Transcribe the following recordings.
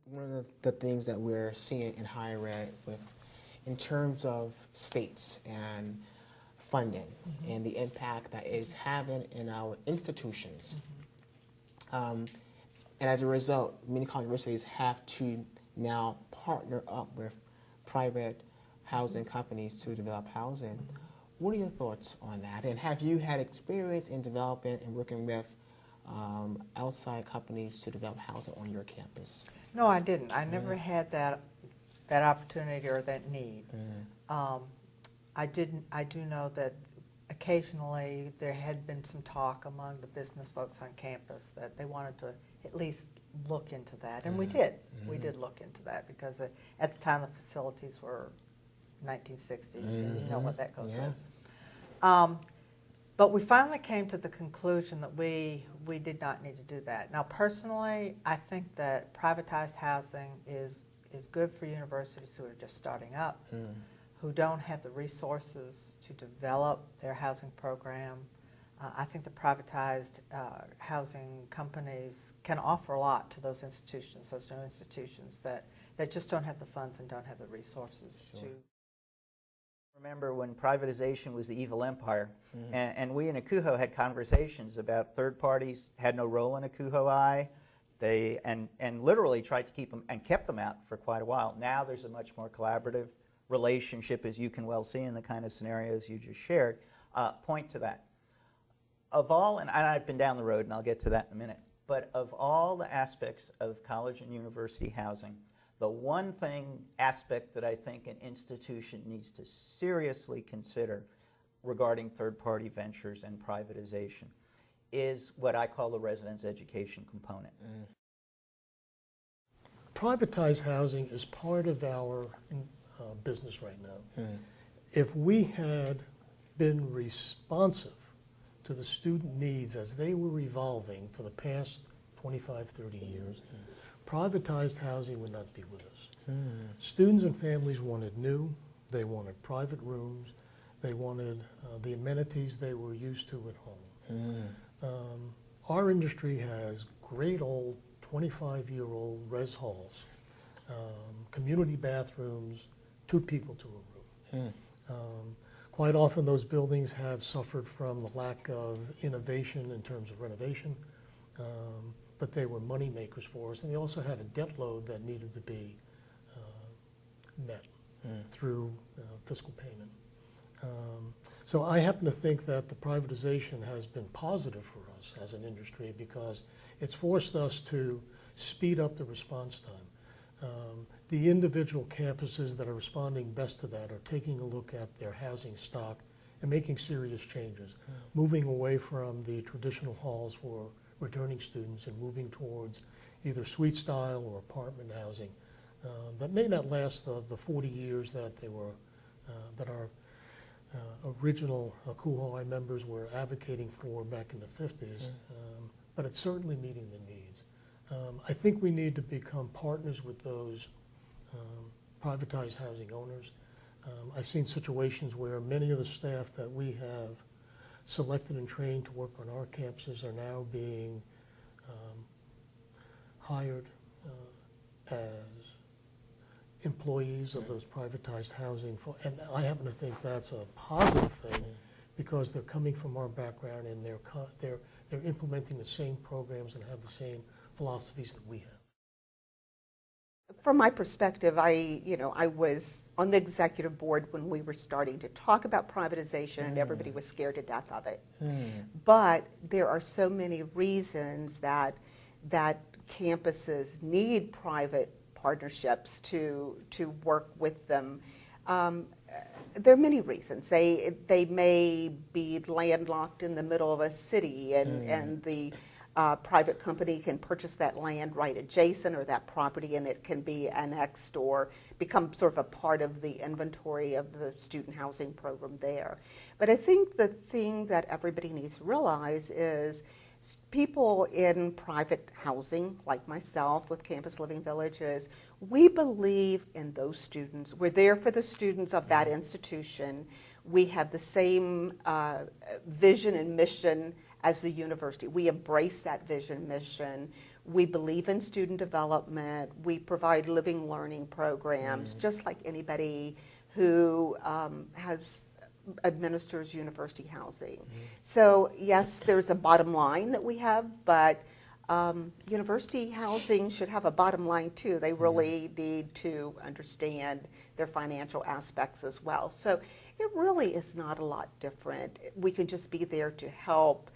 one of the things that we're seeing in higher ed in terms of states and funding and the impact that it's having in our institutions. And as a result, many college universities have to now partner up with private housing companies to develop housing. What are your thoughts on that? And have you had experience in developing and working with outside companies to develop housing on your campus? No, I didn't. I never had that opportunity or that need. I do know that occasionally there had been some talk among the business folks on campus that they wanted to at least look into that, and we did. We did look into that because at the time the facilities were 1960s, and you know what that goes with. But we finally came to the conclusion that we did not need to do that. Now, personally, I think that privatized housing is good for universities who are just starting up, who don't have the resources to develop their housing program. I think the privatized housing companies can offer a lot to those institutions, those new institutions that just don't have the funds and don't have the resources to. Remember when privatization was the evil empire, and we in ACUHO had conversations about third parties had no role in ACUHO-I. They and literally tried to keep them and kept them out for quite a while. Now there's a much more collaborative relationship, as you can well see in the kind of scenarios you just shared. Point to that. Of all, and I've been down the road, and I'll get to that in a minute, but of all the aspects of college and university housing, the one aspect that I think an institution needs to seriously consider regarding third-party ventures and privatization is what I call the residence education component. Privatized housing is part of our business right now. If we had been responsive to the student needs as they were evolving for the past 25, 30 years, privatized housing would not be with us. Students and families wanted new, they wanted private rooms, they wanted the amenities they were used to at home. Our industry has great old 25-year-old res halls, community bathrooms, 2 people to a room. Quite often those buildings have suffered from the lack of innovation in terms of renovation, but they were money makers for us, and they also had a debt load that needed to be met through fiscal payment. So I happen to think that the privatization has been positive for us as an industry because it's forced us to speed up the response time. The individual campuses that are responding best to that are taking a look at their housing stock and making serious changes, moving away from the traditional halls for returning students and moving towards either suite style or apartment housing that may not last the 40 years that they were, that our original ACUHO-I members were advocating for back in the 50s, but it's certainly meeting the needs. I think we need to become partners with those privatized housing owners. I've seen situations where many of the staff that we have selected and trained to work on our campuses are now being hired as employees of those privatized housing. And I happen to think that's a positive thing because they're coming from our background and they're implementing the same programs and have the same philosophies that we have. From my perspective, I was on the executive board when we were starting to talk about privatization and everybody was scared to death of it. But there are so many reasons that campuses need private partnerships to work with them. There are many reasons. They may be landlocked in the middle of a city and the private company can purchase that land right adjacent or that property and it can be annexed or become sort of a part of the inventory of the student housing program there. But I think the thing that everybody needs to realize is people in private housing, like myself with Campus Living Villages, we believe in those students. We're there for the students of that institution. We have the same vision and mission as the university. We embrace that vision mission. We believe in student development. We provide living learning programs, just like anybody who administers university housing. So yes, there's a bottom line that we have, but university housing should have a bottom line too. They really need to understand their financial aspects as well. So it really is not a lot different. We can just be there to help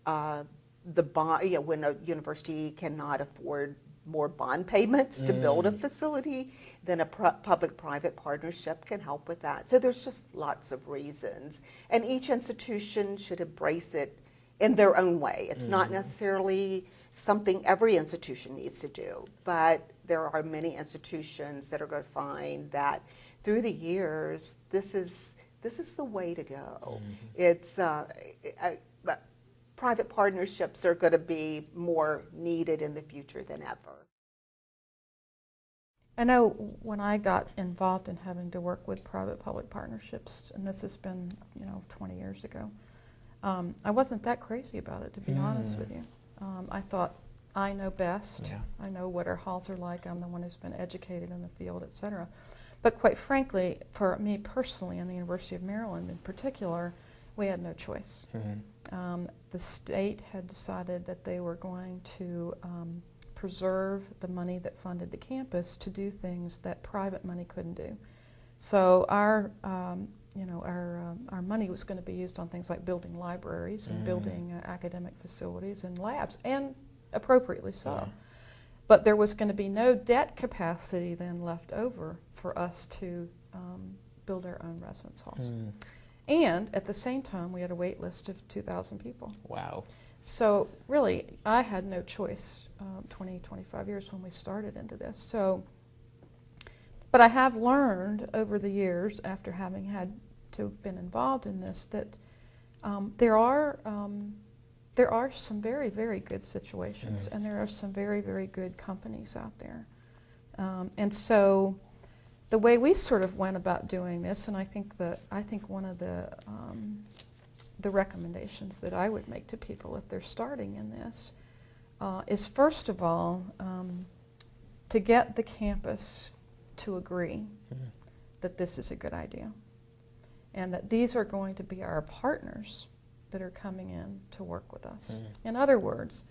the bond, when a university cannot afford more bond payments to build a facility, then a public-private partnership can help with that. So there's just lots of reasons. And each institution should embrace it in their own way. It's not necessarily something every institution needs to do, but there are many institutions that are going to find that through the years, this is the way to go. It's private partnerships are going to be more needed in the future than ever. I know when I got involved in having to work with private-public partnerships, and this has been, 20 years ago, I wasn't that crazy about it, to be honest with you. I thought, I know best. Yeah. I know what our halls are like. I'm the one who's been educated in the field, et cetera. But quite frankly, for me personally, and the University of Maryland in particular, we had no choice. The state had decided that they were going to preserve the money that funded the campus to do things that private money couldn't do. So our money was going to be used on things like building libraries and building academic facilities and labs, and appropriately so. Yeah. But there was going to be no debt capacity then left over for us to build our own residence halls. And at the same time, we had a wait list of 2,000 people. Wow. So really, I had no choice 25 years when we started into this. So, but I have learned over the years, after having had to have been involved in this, that there are some very, very good situations, and there are some very, very good companies out there. And so the way we sort of went about doing this, and I think one of the recommendations that I would make to people if they're starting in this is, first of all, to get the campus to agree that this is a good idea, and that these are going to be our partners that are coming in to work with us. In other words,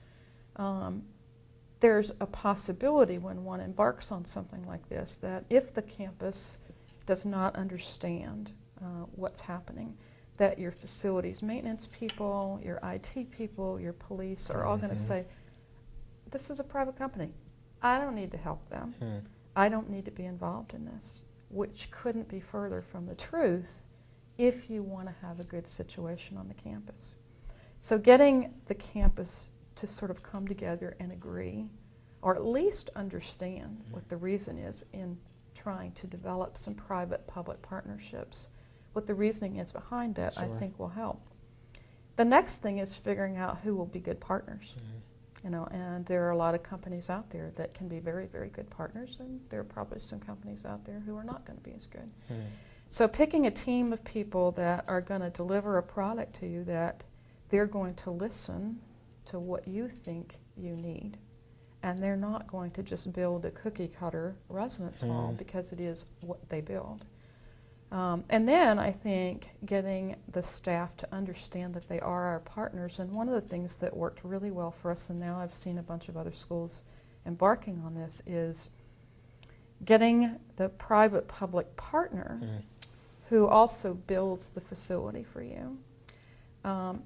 there's a possibility when one embarks on something like this that if the campus does not understand what's happening, that your facilities maintenance people, your IT people, your police are all going to say, this is a private company. I don't need to help them. I don't need to be involved in this, which couldn't be further from the truth if you want to have a good situation on the campus. So getting the campus to sort of come together and agree, or at least understand what the reason is in trying to develop some private-public partnerships, what the reasoning is behind that, I think will help. The next thing is figuring out who will be good partners. And there are a lot of companies out there that can be very, very good partners, and there are probably some companies out there who are not going to be as good. So picking a team of people that are going to deliver a product to you that they're going to listen to what you think you need, and they're not going to just build a cookie-cutter residence hall because it is what they build. And then I think getting the staff to understand that they are our partners. And one of the things that worked really well for us, and now I've seen a bunch of other schools embarking on this, is getting the private-public partner who also builds the facility for you.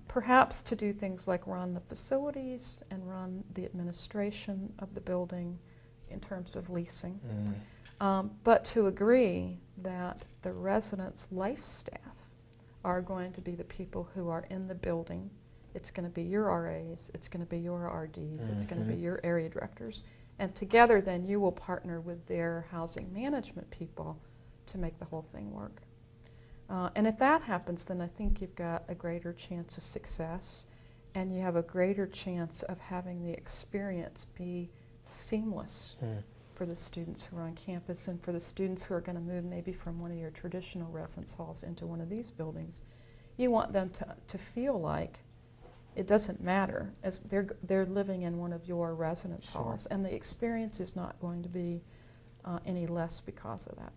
Perhaps to do things like run the facilities and run the administration of the building in terms of leasing. But to agree that the residents' life staff are going to be the people who are in the building. It's going to be your RAs, it's going to be your RDs, it's going to be your area directors. And together then you will partner with their housing management people to make the whole thing work. And if that happens, then I think you've got a greater chance of success, and you have a greater chance of having the experience be seamless for the students who are on campus, and for the students who are going to move maybe from one of your traditional residence halls into one of these buildings. You want them to feel like it doesn't matter, as they're living in one of your residence Sure. halls, and the experience is not going to be any less because of that.